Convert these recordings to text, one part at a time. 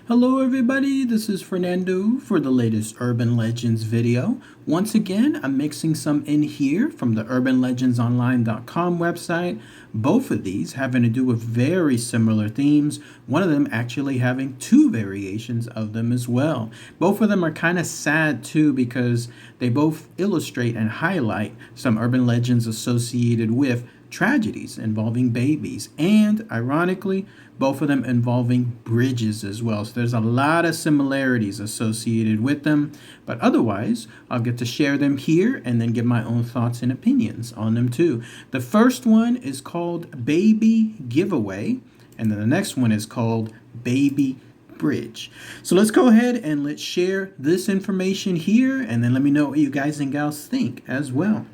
Hello everybody, this is Fernando for the latest Urban Legends video. Once again, I'm mixing some in here from the urbanlegendsonline.com website. Both of these having to do with very similar themes, one of them actually having two variations of them as well. Both of them are kind of sad too because they both illustrate and highlight some urban legends associated with tragedies involving babies, and ironically, both of them involving bridges as well. So there's a lot of similarities associated with them, but otherwise, I'll get to share them here and then give my own thoughts and opinions on them too. The first one is called Baby Giveaway, and then the next one is called Baby Bridge. So let's go ahead and let's share this information here, and then let me know what you guys and gals think as well.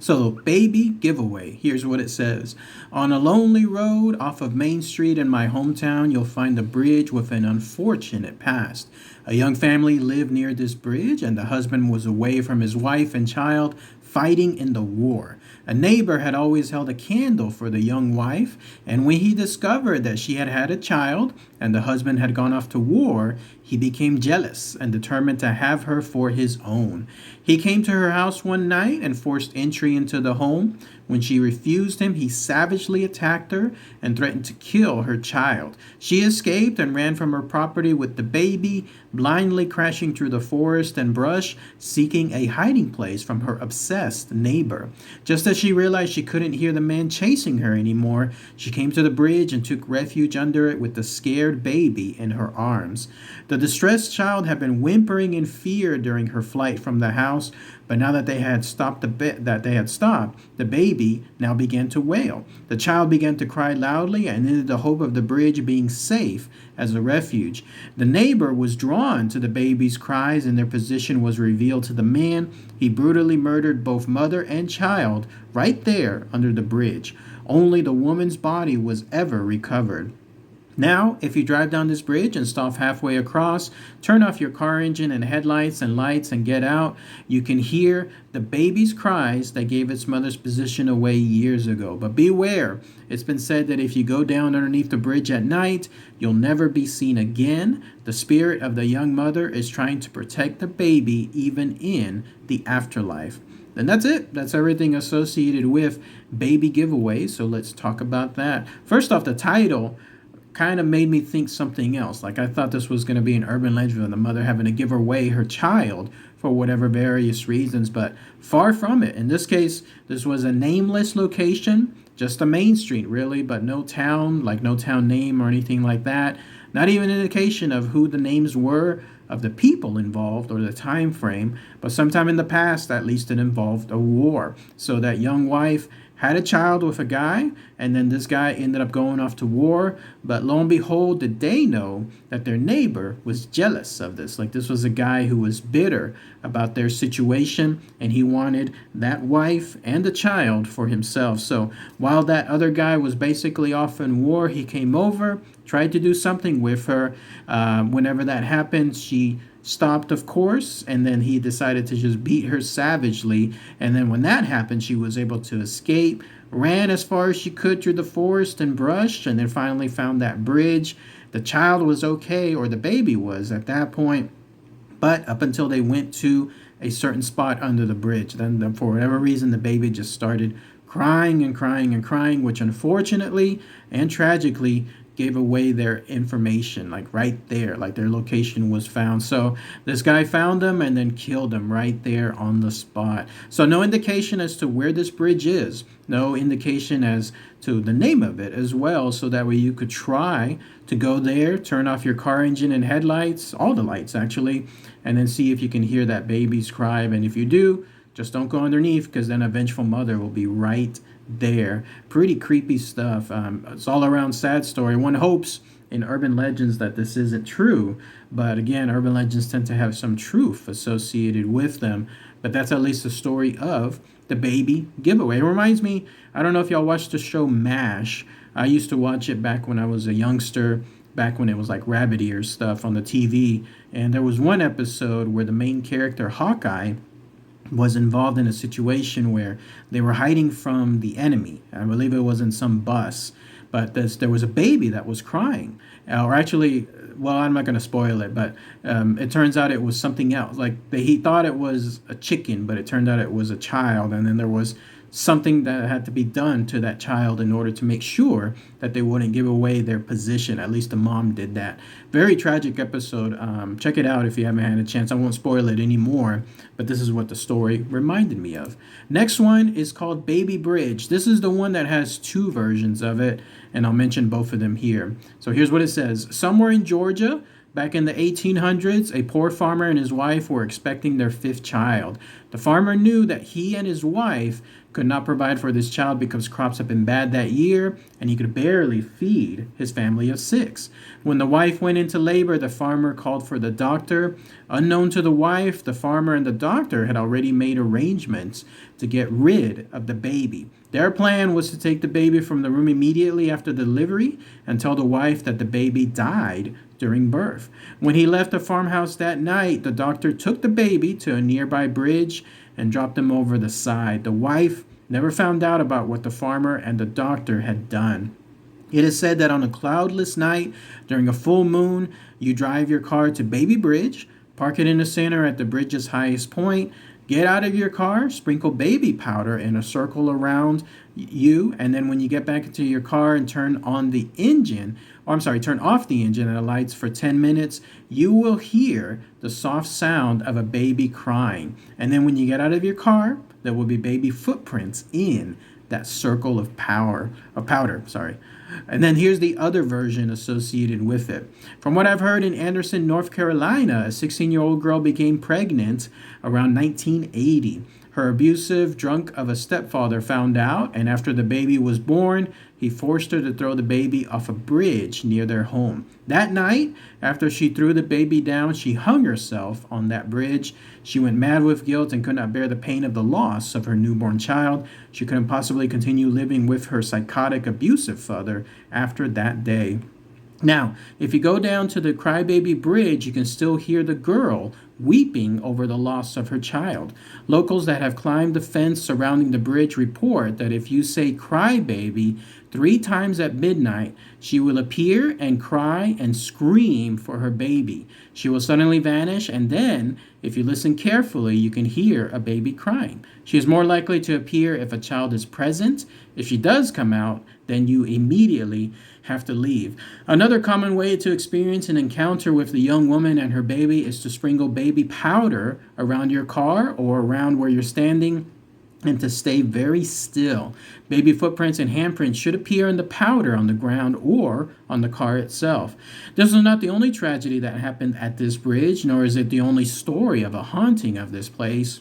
So, Baby Giveaway, here's what it says. On a lonely road off of Main Street in my hometown, you'll find a bridge with an unfortunate past. A young family lived near this bridge, and the husband was away from his wife and child fighting in the war. A neighbor had always held a candle for the young wife, and when he discovered that she had had a child and the husband had gone off to war, he became jealous and determined to have her for his own. He came to her house one night and forced entry into the home. When she refused him, he savagely attacked her and threatened to kill her child. She escaped and ran from her property with the baby, blindly crashing through the forest and brush, seeking a hiding place from her obsessed neighbor. Just as she realized she couldn't hear the man chasing her anymore, she came to the bridge and took refuge under it with the scared baby in her arms. The distressed child had been whimpering in fear during her flight from the house, but now that they had stopped, the baby now began to wail. The child began to cry loudly and ended the hope of the bridge being safe as a refuge. The neighbor was drawn to the baby's cries, and their position was revealed to the man. He brutally murdered both mother and child right there under the bridge. Only the woman's body was ever recovered. Now, if you drive down this bridge and stop halfway across, turn off your car engine and headlights and lights and get out, you can hear the baby's cries that gave its mother's position away years ago. But beware, it's been said that if you go down underneath the bridge at night, you'll never be seen again. The spirit of the young mother is trying to protect the baby even in the afterlife. And that's it. That's everything associated with Baby Giveaway. So let's talk about that. First off, the title kind of made me think something else. Like, I thought this was going to be an urban legend of the mother having to give away her child for whatever various reasons, but far from it. In this case, this was a nameless location, just a main street really, but no town, like no town name or anything like that. Not even an indication of who the names were of the people involved or the time frame, but sometime in the past, at least, it involved a war. So that young wife had a child with a guy, and then this guy ended up going off to war. But lo and behold, did they know that their neighbor was jealous of this? Like, this was a guy who was bitter about their situation, and he wanted that wife and the child for himself. So while that other guy was basically off in war, he came over, tried to do something with her. Whenever that happened, she stopped, of course, and then he decided to just beat her savagely. And then when that happened, she was able to escape, ran as far as she could through the forest and brush, and then finally found that bridge. The child was okay, or the baby was at that point, but up until they went to a certain spot under the bridge. Then for whatever reason, the baby just started crying and crying and crying, which unfortunately and tragically gave away their information, like right there, like their location was found. So this guy found them and then killed them right there on the spot. So no indication as to where this bridge is, no indication as to the name of it as well, so that way you could try to go there, turn off your car engine and headlights, all the lights actually, and then see if you can hear that baby's cry. And if you do, just don't go underneath, because then a vengeful mother will be right there. Pretty creepy stuff. It's all around sad story. One hopes in urban legends that this isn't true, but again, urban legends tend to have some truth associated with them. But that's at least the story of the Baby Giveaway. It reminds me, I don't know if y'all watched the show MASH. I used to watch it back when I was a youngster, back when it was like rabbit ear stuff on the TV. And there was one episode where the main character, Hawkeye, was involved in a situation where they were hiding from the enemy. I believe it was in some bus, but there was a baby that was crying. Or actually, well, I'm not going to spoil it, but it turns out it was something else. Like he thought it was a chicken, but it turned out it was a child. And then there was something that had to be done to that child in order to make sure that they wouldn't give away their position. At least the mom did that. Very tragic episode. Check it out if you haven't had a chance. I won't spoil it anymore, but this is what the story reminded me of. Next one is called Baby Bridge. This is the one that has two versions of it, and I'll mention both of them here. So here's what it says. Somewhere in Georgia, back in the 1800s, a poor farmer and his wife were expecting their fifth child. The farmer knew that he and his wife could not provide for this child because crops had been bad that year, and he could barely feed his family of six. When the wife went into labor, the farmer called for the doctor. Unknown to the wife, the farmer and the doctor had already made arrangements to get rid of the baby. Their plan was to take the baby from the room immediately after delivery and tell the wife that the baby died during birth. When he left the farmhouse that night, the doctor took the baby to a nearby bridge and dropped him over the side. The wife never found out about what the farmer and the doctor had done. It is said that on a cloudless night during a full moon, you drive your car to Baby Bridge, park it in the center at the bridge's highest point, get out of your car, sprinkle baby powder in a circle around you, and then when you get back into your car and turn off the engine and the lights for 10 minutes, you will hear the soft sound of a baby crying. And then when you get out of your car, there will be baby footprints in that circle of powder. And then here's the other version associated with it. From what I've heard, in Anderson, North Carolina, a 16-year-old girl became pregnant around 1980. Her abusive drunk of a stepfather found out, and after the baby was born, he forced her to throw the baby off a bridge near their home. That night, after she threw the baby down, she hung herself on that bridge. She went mad with guilt and could not bear the pain of the loss of her newborn child. She couldn't possibly continue living with her psychotic, abusive father after that day. Now, if you go down to the Crybaby Bridge, you can still hear the girl weeping over the loss of her child. Locals that have climbed the fence surrounding the bridge report that if you say crybaby 3 times at midnight, she will appear and cry and scream for her baby. She will suddenly vanish, and then, if you listen carefully, you can hear a baby crying. She is more likely to appear if a child is present. If she does come out, then you immediately have to leave. Another common way to experience an encounter with the young woman and her baby is to sprinkle baby powder around your car or around where you're standing, and to stay very still. Baby footprints and handprints should appear in the powder on the ground or on the car itself. This is not the only tragedy that happened at this bridge, nor is it the only story of a haunting of this place.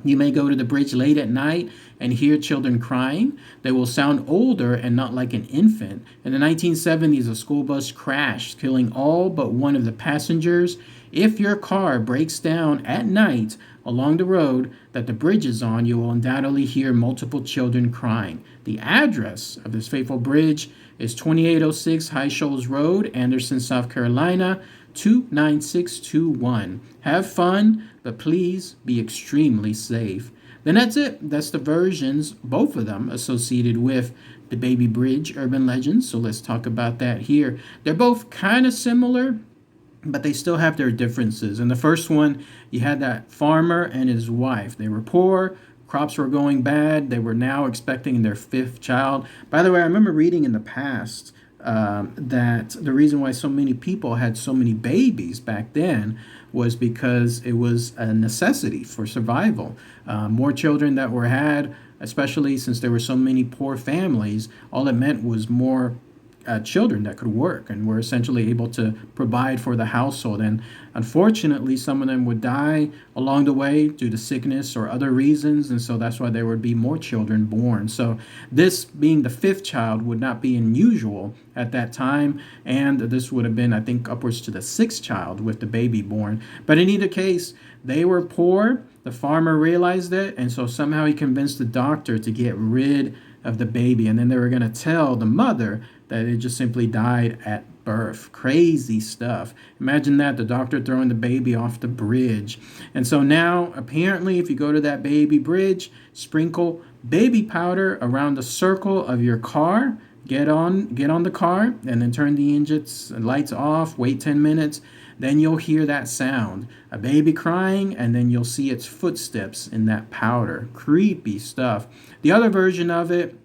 You may go to the bridge late at night and hear children crying. They will sound older and not like an infant. In the 1970s, a school bus crashed, killing all but one of the passengers. If your car breaks down at night along the road that the bridge is on, you will undoubtedly hear multiple children crying. The address of this fateful bridge is 2806 High Shoals Road, Anderson, South Carolina, 29621. Have fun, but please be extremely safe. Then that's it. That's the versions, both of them, associated with the Baby Bridge urban legends. So let's talk about that here. They're both kind of similar, but they still have their differences. In the first one, you had that farmer and his wife. They were poor. Crops were going bad. They were now expecting their 5th child. By the way, I remember reading in the past that the reason why so many people had so many babies back then was because it was a necessity for survival. More children that were had, especially since there were so many poor families, all it meant was more children that could work and were essentially able to provide for the household. And unfortunately, some of them would die along the way due to sickness or other reasons, and so that's why there would be more children born. So this being the 5th child would not be unusual at that time, and this would have been, I think, upwards to the 6th child with the baby born. But in either case, they were poor. The farmer realized it, and so somehow he convinced the doctor to get rid of the baby, and then they were going to tell the mother that it just simply died at birth. Crazy stuff. Imagine that, the doctor throwing the baby off the bridge. And so now, apparently, if you go to that baby bridge, sprinkle baby powder around the circle of your car. get on the car, and then turn the engines lights off, wait 10 minutes, then you'll hear that sound, a baby crying, and then you'll see its footsteps in that powder. Creepy stuff. The other version of it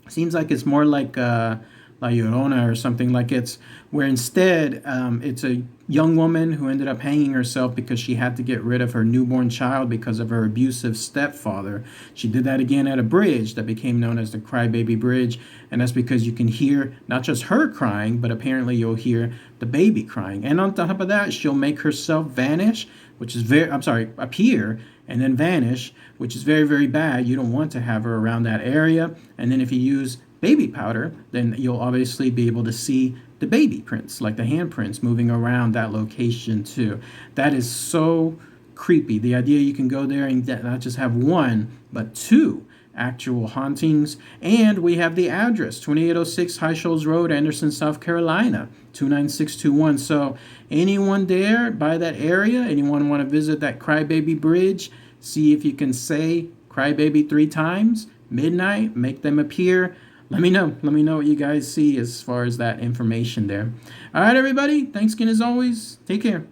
seems like it's more like La Llorona or something, like it's where instead it's a young woman who ended up hanging herself because she had to get rid of her newborn child because of her abusive stepfather. She did that again at a bridge that became known as the Crybaby Bridge, and that's because you can hear not just her crying, but apparently you'll hear the baby crying. And on top of that, she'll make herself vanish, which is appear and then vanish, which is very, very bad. You don't want to have her around that area. And then if you use baby powder, then you'll obviously be able to see the baby prints, like the handprints moving around that location too. That is so creepy. The idea you can go there and not just have one, but two actual hauntings. And we have the address, 2806 High Shoals Road, Anderson, South Carolina, 29621. So anyone there by that area, anyone want to visit that Crybaby Bridge, see if you can say Crybaby 3 times, midnight, make them appear. Let me know. Let me know what you guys see as far as that information there. All right, everybody. Thanks again as always. Take care.